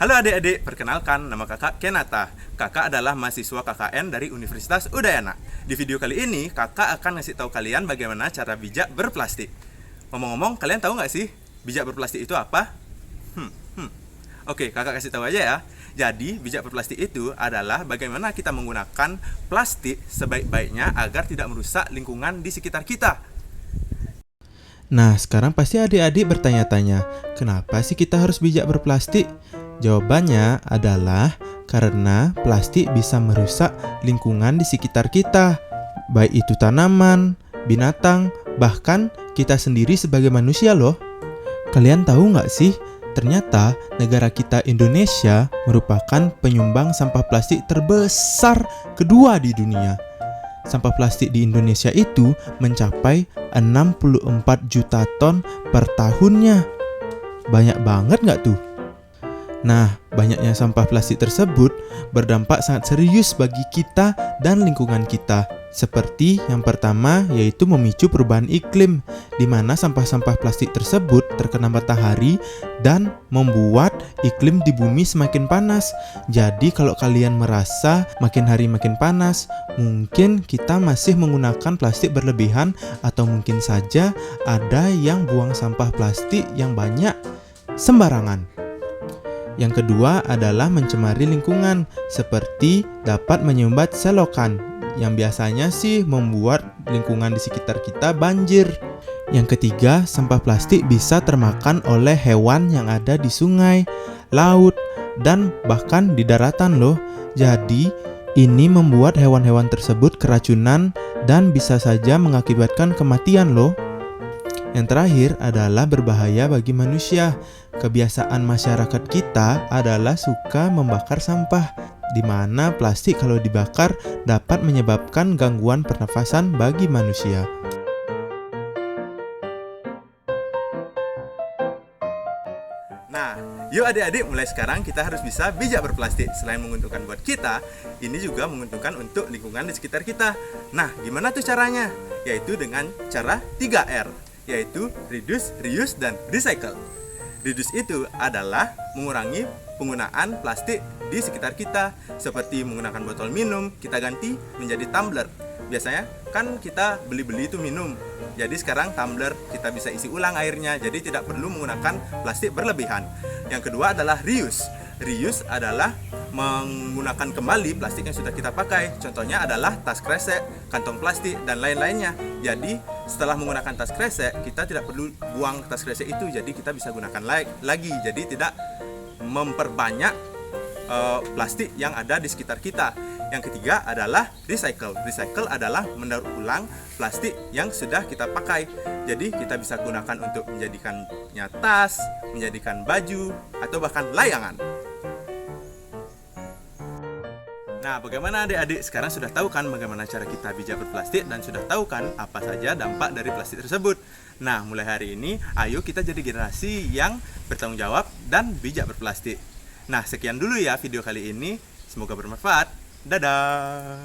Halo adik-adik, perkenalkan nama kakak Kenata. Kakak adalah mahasiswa KKN dari Universitas Udayana. Di video kali ini, kakak akan ngasih tahu kalian bagaimana cara bijak berplastik. Ngomong-ngomong, kalian tahu nggak sih bijak berplastik itu apa? Oke, kakak kasih tahu aja ya. Jadi, bijak berplastik itu adalah bagaimana kita menggunakan plastik sebaik-baiknya agar tidak merusak lingkungan di sekitar kita. Nah, sekarang pasti adik-adik bertanya-tanya, kenapa sih kita harus bijak berplastik? Jawabannya adalah karena plastik bisa merusak lingkungan di sekitar kita, baik itu tanaman, binatang, bahkan kita sendiri sebagai manusia loh. Kalian tahu nggak sih, ternyata negara kita Indonesia merupakan penyumbang sampah plastik terbesar kedua di dunia. Sampah plastik di Indonesia itu mencapai 64 juta ton per tahunnya. Banyak banget nggak tuh? Nah, banyaknya sampah plastik tersebut berdampak sangat serius bagi kita dan lingkungan kita. Seperti yang pertama yaitu memicu perubahan iklim, di mana sampah-sampah plastik tersebut terkena matahari dan membuat iklim di bumi semakin panas. Jadi kalau kalian merasa makin hari makin panas, mungkin kita masih menggunakan plastik berlebihan atau mungkin saja ada yang buang sampah plastik yang banyak sembarangan. Yang kedua adalah mencemari lingkungan, seperti dapat menyumbat selokan, yang biasanya sih membuat lingkungan di sekitar kita banjir. Yang ketiga, sampah plastik bisa termakan oleh hewan yang ada di sungai, laut, dan bahkan di daratan loh. Jadi, ini membuat hewan-hewan tersebut keracunan dan bisa saja mengakibatkan kematian loh. Yang terakhir adalah berbahaya bagi manusia. Kebiasaan masyarakat kita adalah suka membakar sampah, di mana plastik kalau dibakar dapat menyebabkan gangguan pernafasan bagi manusia. Nah, yuk adik-adik, mulai sekarang kita harus bisa bijak berplastik. Selain menguntungkan buat kita, ini juga menguntungkan untuk lingkungan di sekitar kita. Nah, gimana tuh caranya? Yaitu dengan cara 3R, yaitu reduce, reuse, dan recycle. Reduce itu adalah mengurangi penggunaan plastik di sekitar kita, seperti menggunakan botol minum, kita ganti menjadi tumbler. Biasanya kan kita beli-beli itu minum, jadi sekarang tumbler kita bisa isi ulang airnya, jadi tidak perlu menggunakan plastik berlebihan. Yang kedua adalah reuse. Reuse adalah menggunakan kembali plastik yang sudah kita pakai. Contohnya adalah tas kresek, kantong plastik, dan lain-lainnya. Jadi setelah menggunakan tas kresek, kita tidak perlu buang tas kresek itu, jadi kita bisa gunakan lagi. Jadi tidak memperbanyak plastik yang ada di sekitar kita. Yang ketiga adalah recycle. Recycle adalah mendaur ulang plastik yang sudah kita pakai. Jadi kita bisa gunakan untuk menjadikannya tas, menjadikan baju, atau bahkan layangan. Nah, bagaimana adik-adik? Sekarang sudah tahu kan bagaimana cara kita bijak berplastik dan sudah tahu kan apa saja dampak dari plastik tersebut. Nah, mulai hari ini, ayo kita jadi generasi yang bertanggung jawab dan bijak berplastik. Nah, sekian dulu ya video kali ini. Semoga bermanfaat. Dadah.